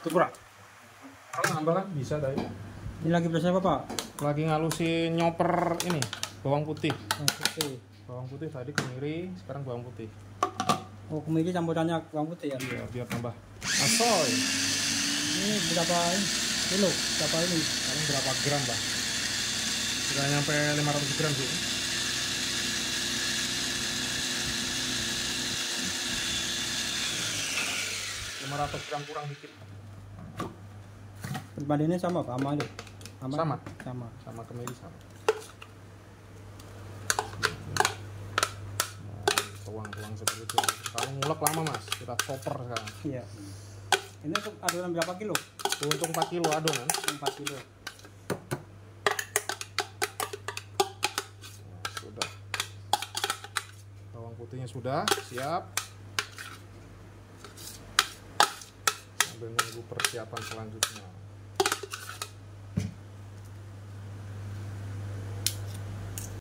Itu kurang. Kalau nambah kan bisa tadi. Ini lagi proses apa, Pak? Lagi ngalusin nyoper ini bawang putih. Putih. Bawang putih tadi kemiri, sekarang bawang putih. Oh, kemiri campurannya bawang putih ya? Iya, biar tambah asoy. Ini berapa kilo? Berapa ini? Paling berapa gram, Pak? Sudah nyampe 500 gram sih. Gram kurang dikit. Perbandingannya sama, Pak? Sama, Sama. Sama. Sama kemiri sama. Tuang-tuang seperti itu. Kalau ngulek lama, Mas. Kita chopper sekarang. Iya. Ini untuk adonan berapa kilo? Untuk 4 kilo adonan. 4 kilo. Nah, sudah. Bawang putihnya sudah siap. Sambil nunggu persiapan selanjutnya.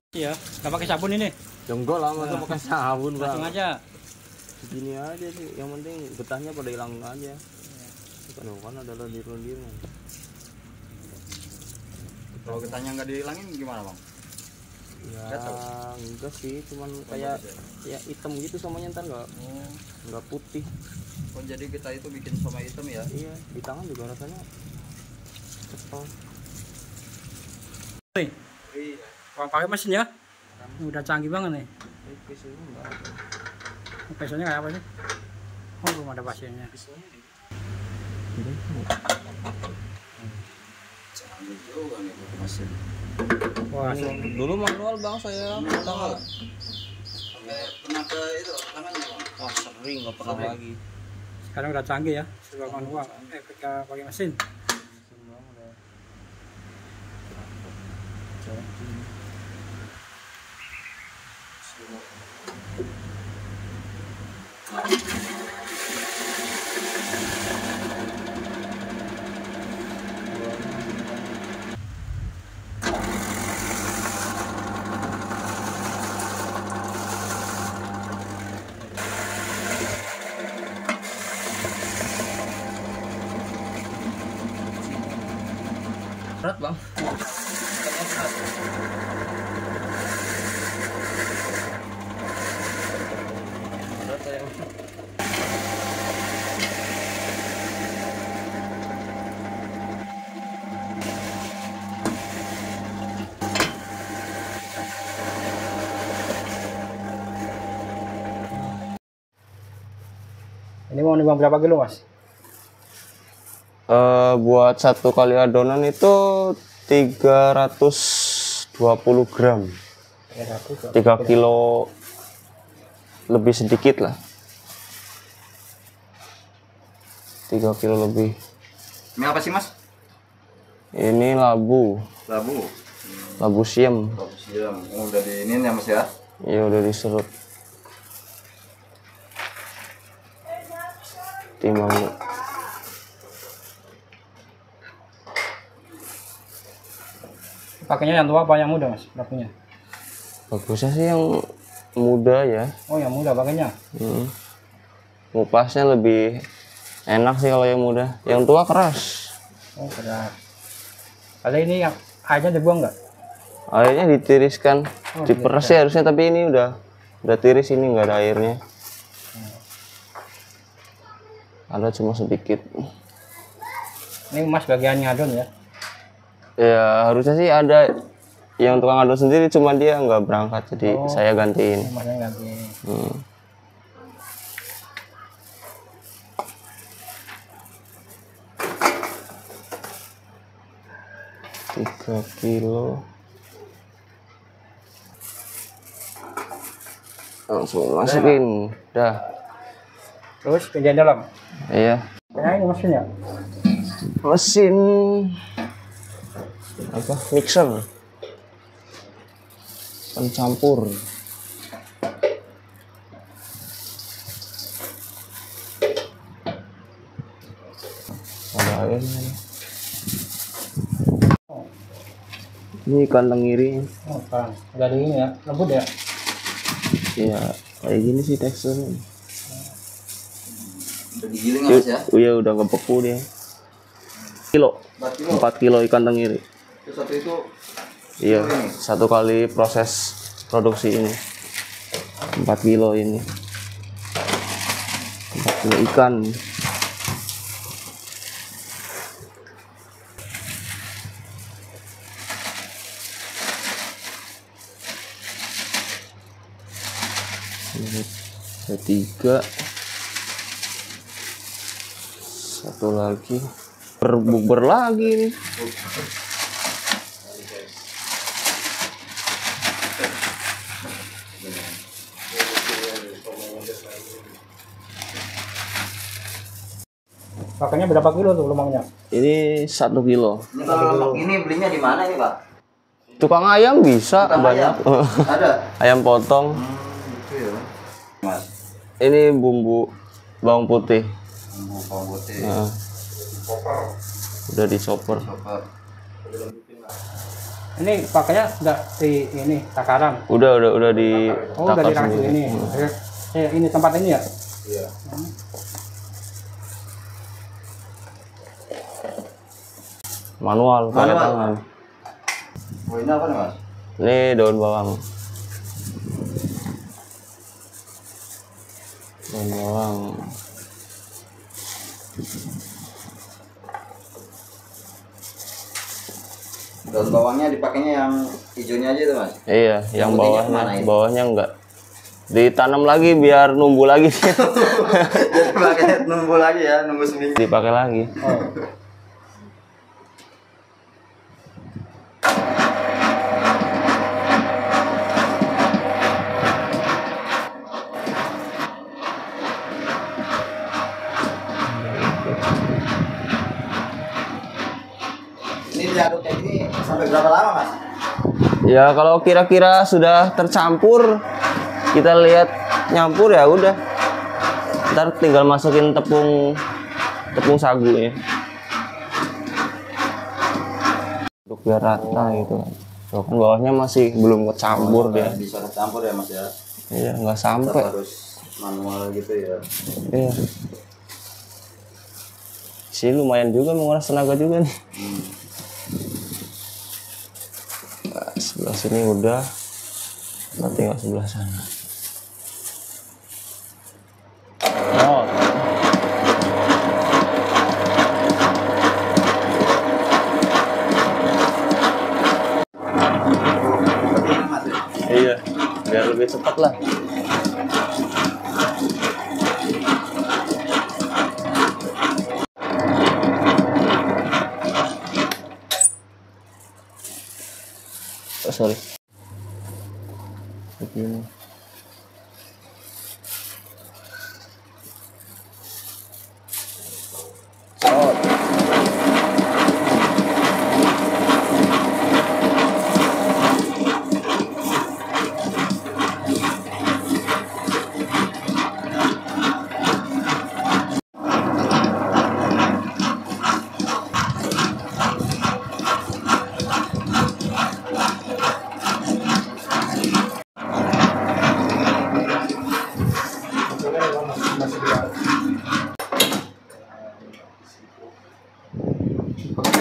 Iya, nggak pakai sabun ini? Enggak lah, masa pakai sabun, Bang. Langsung aja. Begini aja sih, yang penting getahnya pada hilang aja. Kan ada lendir-lendir. Kalau getahnya nggak dihilangin gimana, Bang? Ya enggak sih, cuman kayak ya hitam gitu somanya, ntar nggak putih. Oh, jadi getah itu bikin somai hitam ya? Iya, di tangan juga rasanya cepel. Iya. Pakai mesin ya? Udah canggih banget nih. Pisaunya enggak ada. Pisaunya kayak apa sih? Oh, belum ada pasiennya. Canggih juga nih mesin. Wah, Dulu manual, Bang, saya. Sampai pernah ke itu tangannya, Bang? Wah, sering nggak pernah lagi. sekarang udah canggih ya, serba manual. Kita pakai mesin. Berat, Bang. Berat saya. Ini mau nimbang berapa kilo, Mas? Buat satu kali adonan itu 320 gram. 3 kilo lebih sedikit lah. 3 kilo lebih. Ini apa sih, Mas? Ini labu. Labu. Labu siam. Labu siam. Oh, udah diinin ya, Mas ya? Ya udah diserut. Timbang. Pakainya yang tua apa yang muda, Mas? Labunya? Bagusnya sih yang muda ya. Oh, yang muda pakainya. Ngupasnya lebih enak sih kalau yang muda. Yang tua keras. Oh, keras. Kali ini yang airnya dibuang nggak? Airnya ditiriskan, Oh, diperes sih harusnya, tapi ini udah tiris, ini nggak ada airnya. Ada cuma sedikit. Ini Mas bagian ngadon ya? Ya harusnya sih ada yang tukang adon sendiri, cuma dia nggak berangkat, jadi saya gantiin. Masnya ganti. 3 kilo. Langsung masukin. Dah. Terus pindahin dalam. Iya. Nah, ini mesinnya. Mesin apa? Mixer. Pencampur. Ada airnya. Ini ikan tenggiri. Oh, kan. Udah dingin ya. Lembut ya. Iya, kayak gini sih teksturnya. Udah digiling, Mas ya? Iya, udah ngebeku dia. kilo. 4 kilo. 4 kilo ikan tenggiri. Terus satu itu Iya, ini? satu kali proses produksi ini 4 kilo ini. 4 kilo ikan. Ini ada 3. Satu lagi. Bukber lagi nih. Pakainya berapa kilo tuh lemangnya? Ini 1 kilo. Ini kalau lemak ini belinya di mana ini, Pak? Tukang ayam bisa Tukang banyak. Ada. Ayam potong. Gitu ya. Mas, Ini bumbu bawang putih. bumbu bawang putih. Nah, udah dicopper. Coba. Ini pakainya udah di ini takaran. Udah di Oh, udah takar dirangkul sendiri. ini. Ini tempat ini ya? Iya. Manual pakai Manual. tangan. Oh, ini apa nih, Mas? Ini daun bawang. Daun bawang. Daun bawangnya dipakainya yang hijaunya aja tuh, Mas. Iya, yang putihnya kemana bawahnya ini? bawahnya enggak. Ditanam lagi biar numbuh lagi. Jadi pakai nunggu lagi ya, nunggu seminggu. Dipakai lagi. Oh. Ini diaduk kayak gini sampai berapa lama, Mas? Ya kalau kira-kira sudah tercampur, kita lihat nyampur ya udah. Ntar tinggal masukin tepung sagu ya. Untuk biar rata gitu. Tuh kan bawahnya masih belum kecampur dia. Bisa kecampur ya, Mas ya. Iya, nggak Tetap sampai. harus manual gitu ya. Iya. Sih lumayan juga menguras tenaga juga nih. Nah, sebelah sini udah. Nah, tinggal sebelah sana. Oh. Seperti ini, Mas ya. Iya, biar lebih cepat lah. Oh, sorry. Begini.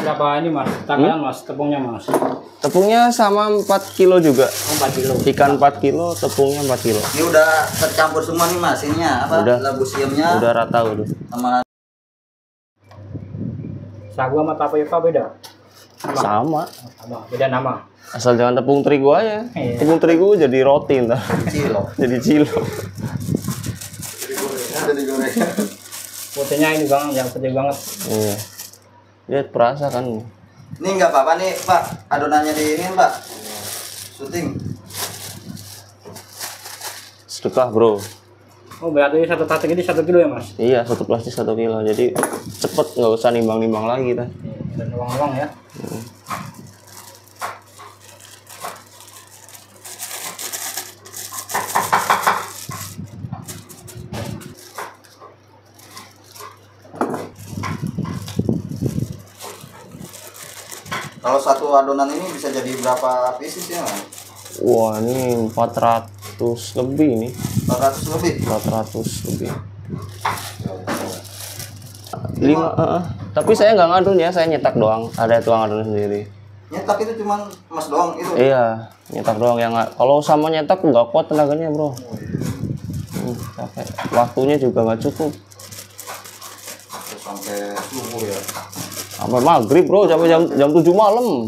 Berapa ini Mas? Takaran Mas, tepungnya Mas. Tepungnya sama 4 kilo juga. Oh, 4 kilo. Ikan 4 kilo, tepungnya 4 kilo. Ini udah tercampur semua nih, Mas. Ininya apa? Udah. Labu siamnya Udah rata udah. sama Sagu sama tapioka beda. Sama. Sama, beda nama. Asal jangan tepung terigu aja. Iya. Tepung terigu jadi roti ntar. cilok. Jadi cilo. Ada digoreng. Putihnya ini bang, yang putih banget. Iya. Lihat perasa kan. Ini enggak apa-apa nih, Pak. Adonannya di ini, Pak. Syuting. Sedekah bro. Oh berarti satu plastik ini 1 kilo ya Mas? Iya, satu plastik 1 kilo. Jadi cepet, nggak usah nimbang-nimbang lagi kan. Dan uang-uang ya. Kalau satu adonan ini bisa jadi berapa pieces ya, Mas? Wah, ini 400 lebih nih. 400 lebih. 400 lebih. 5, Tapi saya nggak ngadon ya, saya nyetak doang. Ada tukang ngadon sendiri. Nyetak itu cuman Mas doang itu. Iya, nyetak doang yang nggak. Kalau sama nyetak nggak kuat tenaganya bro. Capek. Waktunya juga nggak cukup. Terus sampai subuh ya. Sampai maghrib bro, sampai jam 7 malam.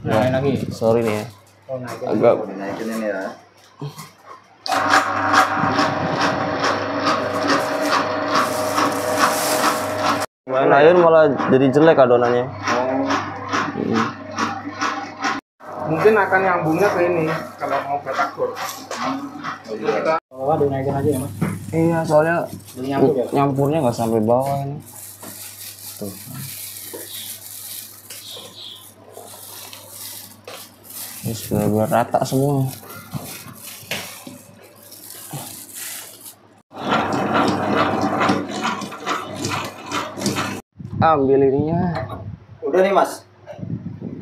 Nah, lagi. Sorry nih ya. Oh, naik. Agak Dinaikin ini ya. main air malah jadi jelek adonannya. Mungkin akan nyambungnya ke ini kalau mau batagor. Bawah dinaikin aja ya mas. Iya, soalnya Nyampur ya. nyampurnya nggak sampai bawah ini. Tuh. Ini benar-benar rata semua. Ambil ininya. Udah nih Mas.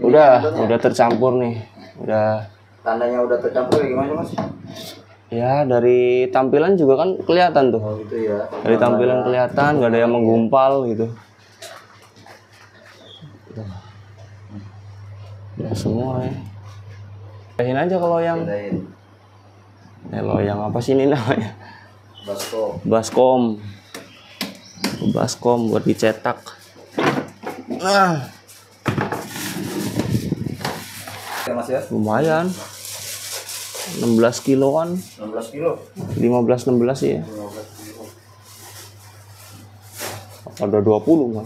Udah tercampur nih. Udah. Tandanya udah tercampur ya gimana Mas? Ya, dari tampilan juga kan kelihatan tuh. Oh gitu ya. Dari tampilan kelihatan, nggak ada yang menggumpal gitu. Ya semua ya. Bedain aja kalau yang Bedain. kalau yang apa sih ini namanya? Baskom. Baskom buat dicetak. Nah, Ya Mas ya. lumayan. 16 kiloan, 16 kilo. 15-16 sih ya. 15 kilo. Ada 20 kan.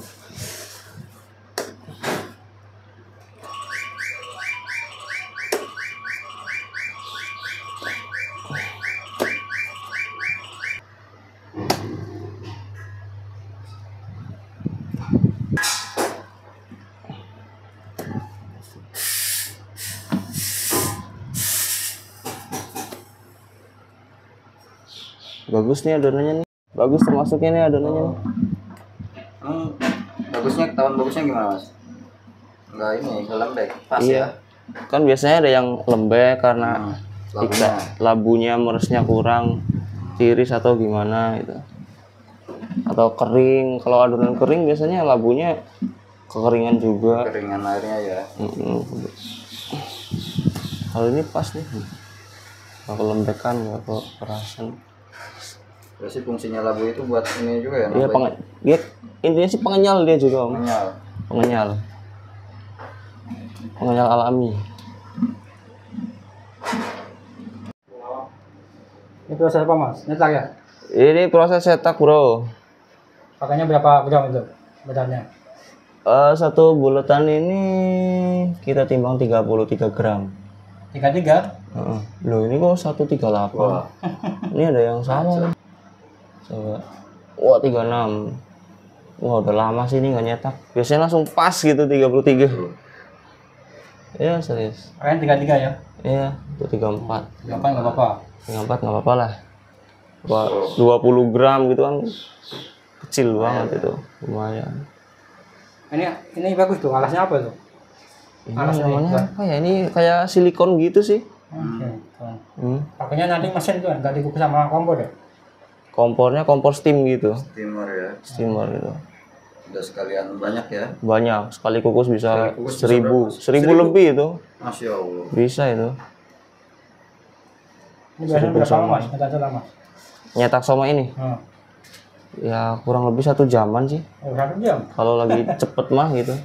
Bagus nih adonannya nih. Bagus termasuknya nih adonannya nih. Bagusnya gimana Mas? Enggak ini, enggak lembek. Pas Iya. ya. Kan biasanya ada yang lembek karena Labunya. labunya meresnya kurang, tiris atau gimana gitu. Atau kering. Kalau adonan kering biasanya labunya kekeringan juga. Keringan airnya ya. Kalau ini pas nih. Nggak kelembekan, nggak kekerasan. Berarti fungsinya labu itu buat ini juga ya? Iya, dia intinya sih pengenyal dia juga om. Pengenyal. Pengenyal alami. Ini proses apa mas? Nyetak ya? Ini proses cetak bro. Pakainya berapa gram itu? Bedanya? Satu buletan ini kita timbang 33 gram. 33? Loh ini kok 138. Ini ada yang salah. Coba. Wah 36. Wah udah lama sih ini nggak nyetak. Biasanya langsung pas gitu 33. Iya serius. Pakainya 33 ya? Iya itu 34. 34 nggak apa-apa? 34 nggak apa-apa lah. 20 gram gitu kan kecil banget itu. Lumayan. Ini bagus tuh, alasnya apa tuh? Ini Alasnya namanya apa ya? Ini kayak silikon gitu sih. Pakainya nanti mesin tuh, nggak dikukus sama kompor ya? Kompornya kompor steam gitu. Steamer ya. Steamer gitu. Udah sekalian banyak ya. Banyak. Sekali kukus bisa Sekali kukus bisa 1000. berapa? 1000 lebih itu. Masya Allah. Bisa itu. Ini biasanya berapa lama mas? Nyetak mas? Nyetak sama ini. Ya kurang lebih 1 jaman sih. Oh 1 jam? Kalau lagi cepet mah gitu.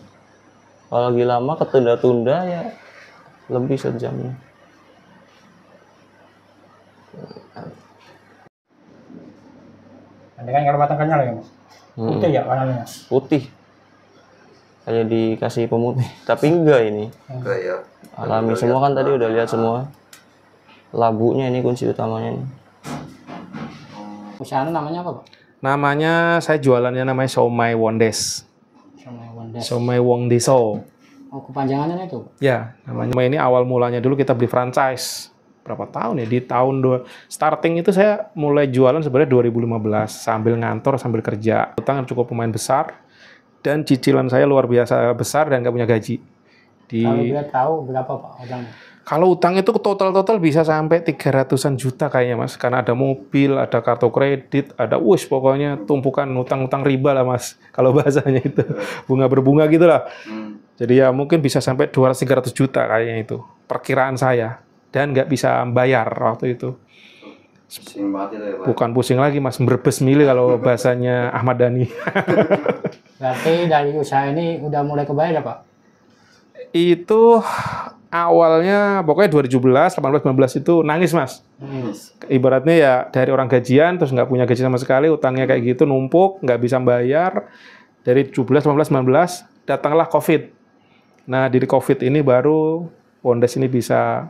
Kalau lagi lama ketunda-tunda ya lebih 1 jamnya. Nanti kan kalau batang kenyal ya mas? Putih ya warnanya? Putih. Kayak dikasih pemutih. Tapi enggak ini. Enggak ya. Alami semua kan tadi udah lihat semua. Labunya ini kunci utamanya nih. Usaha namanya apa pak? Namanya saya jualannya namanya Somai Wondes. Somai Wongdeso. Oh kepanjangannya itu? Ya, namanya ini awal mulanya dulu kita beli franchise. Berapa tahun ya? Di tahun starting itu saya mulai jualan sebenarnya 2015 sambil ngantor sambil kerja. Utang cukup lumayan besar dan cicilan saya luar biasa besar dan nggak punya gaji. Kalau boleh tahu berapa Pak utangnya? Kalau utang itu total bisa sampai 300-an juta kayaknya Mas. Karena ada mobil, ada kartu kredit, ada pokoknya tumpukan utang-utang riba lah Mas. Kalau bahasanya itu bunga berbunga gitu lah. Jadi ya mungkin bisa sampai 200-300 juta kayaknya itu. Perkiraan saya. Dan nggak bisa bayar waktu itu. Pusing banget itu ya, Pak. Bukan pusing lagi Mas, berbes milih kalau bahasanya Ahmad Dhani. Berarti dari usaha ini udah mulai kebayar ya Pak? Itu awalnya pokoknya 2017, 18, 19 itu nangis Mas. Ibaratnya ya dari orang gajian terus nggak punya gaji sama sekali, utangnya kayak gitu numpuk, nggak bisa bayar. Dari 17, 18, 19 datanglah COVID. Nah dari COVID ini baru Wondes ini bisa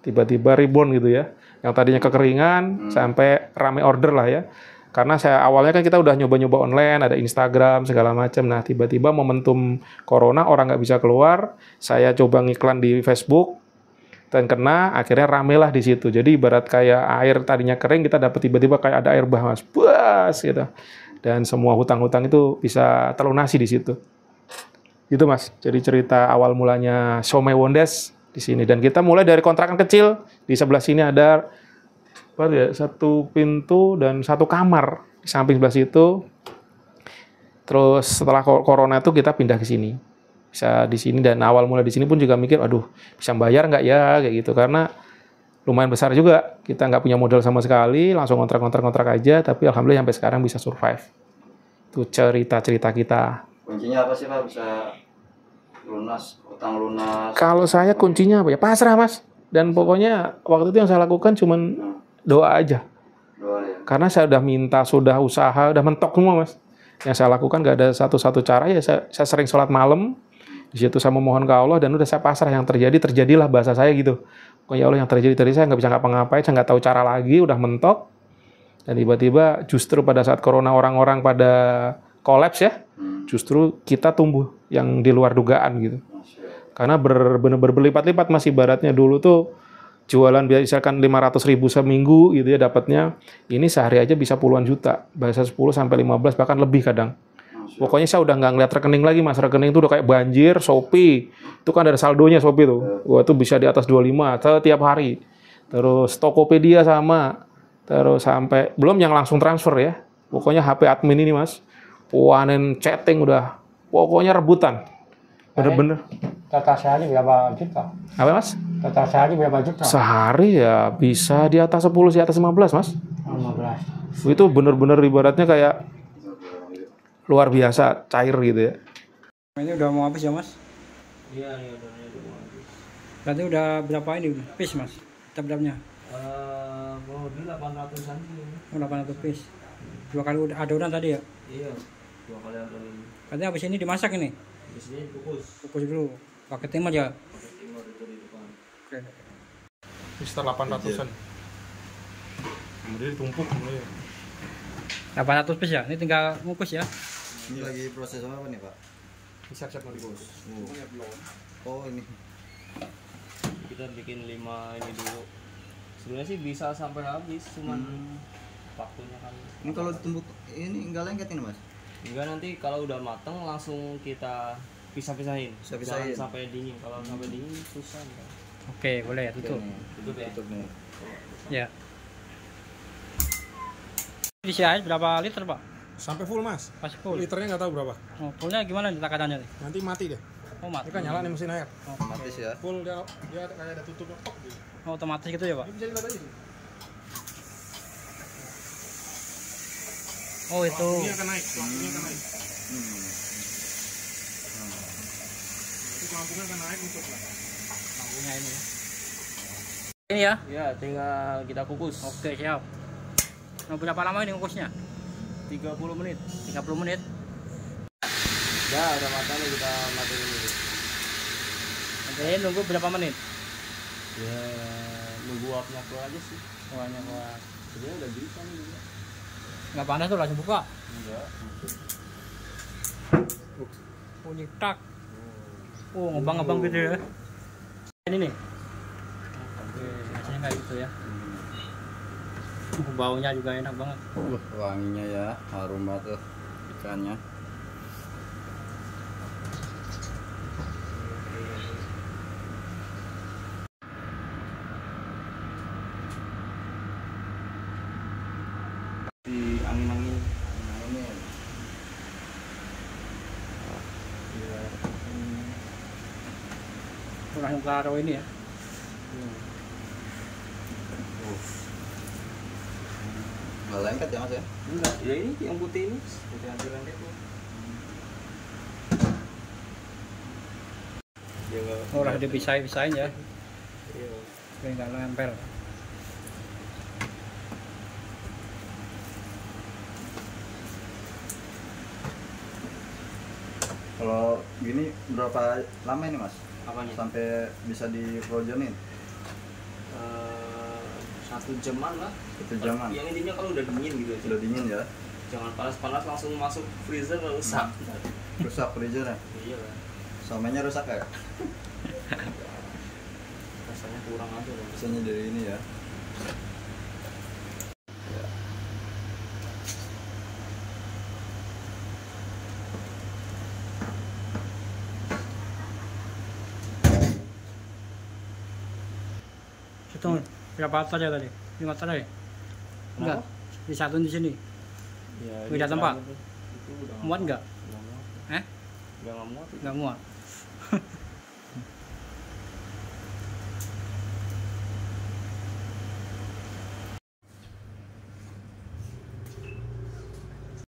tiba-tiba rebound gitu ya. Yang tadinya kekeringan sampai rame order lah ya. Karena awalnya kan kita udah nyoba-nyoba online, ada Instagram segala macam. Nah tiba-tiba momentum corona orang nggak bisa keluar, saya coba ngiklan di Facebook dan kena, akhirnya rame lah di situ. Jadi ibarat kayak air tadinya kering, kita dapat tiba-tiba kayak ada air bah Mas, buas gitu. Dan semua hutang-hutang itu bisa terlunasi di situ. Itu Mas. Jadi cerita awal mulanya Siomay Wondes di sini. Dan kita mulai dari kontrakan kecil. Di sebelah sini ada satu pintu dan satu kamar di samping sebelah situ. Terus setelah corona itu kita pindah ke sini. Bisa di sini dan awal mulai di sini pun juga mikir, aduh bisa bayar nggak ya kayak gitu. Karena lumayan besar juga. Kita nggak punya modal sama sekali, langsung kontrak aja. Tapi alhamdulillah sampai sekarang bisa survive. Itu cerita-cerita kita. Kuncinya apa sih Pak bisa lunas, utang lunas? Kalau saya kuncinya apa ya? Pasrah Mas. Dan pokoknya waktu itu yang saya lakukan cuman doa aja. Doa ya. Karena saya udah minta, sudah usaha, udah mentok semua Mas. Yang saya lakukan nggak ada satu-satu cara ya. Saya sering sholat malam. Di situ saya memohon ke Allah dan udah saya pasrah, yang terjadilah bahasa saya gitu. Oh ya Allah yang terjadi saya nggak bisa ngapa-ngapain, saya nggak tahu cara lagi, udah mentok. Dan tiba-tiba justru pada saat corona orang-orang pada kolaps ya, justru kita tumbuh yang di luar dugaan gitu. Karena benar-benar berlipat-lipat Mas, ibaratnya dulu tuh jualan misalkan 500.000 seminggu gitu ya dapatnya, ini sehari aja bisa puluhan juta, bahasa 10 sampai 15 bahkan lebih kadang. Pokoknya saya udah nggak ngeliat rekening lagi Mas, rekening itu udah kayak banjir. Shopee itu kan ada saldonya Shopee tuh, gua tuh bisa di atas 25 setiap hari. Terus Tokopedia sama, terus sampai belum yang langsung transfer ya. Pokoknya HP admin ini Mas, wanen chatting udah, pokoknya rebutan. Bener-bener. Total sehari berapa juta? Apa Mas? Total sehari berapa juta? Sehari ya bisa di atas 10, di atas 15 Mas. 15. Itu bener-bener ibaratnya kayak luar biasa, cair gitu ya. Ini udah mau habis ya Mas? Iya, udah mau habis. Berarti udah berapa ini piece Mas? Tab-tabnya? Mau di 800-an. Oh, 800 piece. 2 kali adonan tadi ya? Iya, 2 kali adonan. Berarti habis ini dimasak ini? Di sini kukus. Kukus dulu. Pakai timah aja? Pakai timah itu di depan. Oke. Sekitar 800-an. Kemudian ditumpuk kemudian. 800 piece ya? Ini tinggal ngukus ya? Ini lagi proses apa nih Pak? Siap-siap mau dibungkus. Oh ini. Kita bikin 5 ini dulu. Sebenarnya sih bisa sampai habis, cuman waktunya kan. Ini kalau ditumbuk ini enggak lengket ini Mas? Enggak, nanti kalau udah mateng langsung kita pisah-pisahin. Pisah-pisahin. Jangan sampai dingin. Kalau sampai dingin susah. Kan? Oke, boleh ya tutup. Tutup ya. Tutup nih. Ya. Isi air berapa liter Pak? Sampai full Mas. Pas full. Liternya nggak tahu berapa. Oh, fullnya gimana nih takarannya nih? Nanti mati deh. Oh, mati. Ini kan nyala nih mesin air. Oh, Matis ya. Full dia kayak ada tutupnya. Gitu. oh, otomatis gitu ya Pak? Ini bisa dilihat aja. Oh itu. Ini akan naik. Lampunya akan naik. Itu lampunya akan naik untuk lah. Lampunya ini ya. Ini ya? Ya, tinggal kita kukus. Oke, siap. Mau berapa lama ini ngukusnya? 30 menit. 30 menit. Ya, udah matang nih, kita matiin dulu. Nanti nunggu berapa menit? Ya, nunggu uapnya keluar aja sih. Uapnya keluar. Sebenarnya udah bisa nih juga. Nggak panas tuh langsung buka. Enggak. Bunyi tak. Oh, ngebang-ngebang gitu ya. Ini nih. Oke, rasanya kayak gitu ya. Baunya juga enak banget. Wanginya ya, harum banget tuh ikannya. Orang yang pelaro ini ya. Nggak lengket ya mas ya? Enggak, ya ini yang putih ini, putih anti lengket tuh. Dia enggak. Orang dipisah-pisahin ya. Iya. Biar nggak nempel. Kalau gini berapa lama ini mas? Apanya? Sampai bisa di-frozenin? 1 jaman lah. 1 jaman? Yang intinya kalau udah dingin gitu aja. Sudah dingin ya? Jangan panas-panas langsung masuk freezer rusak. Rusak freezernya? Iya lah. Somenya rusak ya? Rasanya kurang aja loh. Rasanya dari ini ya? Hitung berapa atas ya tadi? 5 tadi? Enggak. Disatuin di sini. Ya, Udah tempat? itu udah Muat nggak? Nggak muat. Eh? Nggak muat itu. Nggak muat.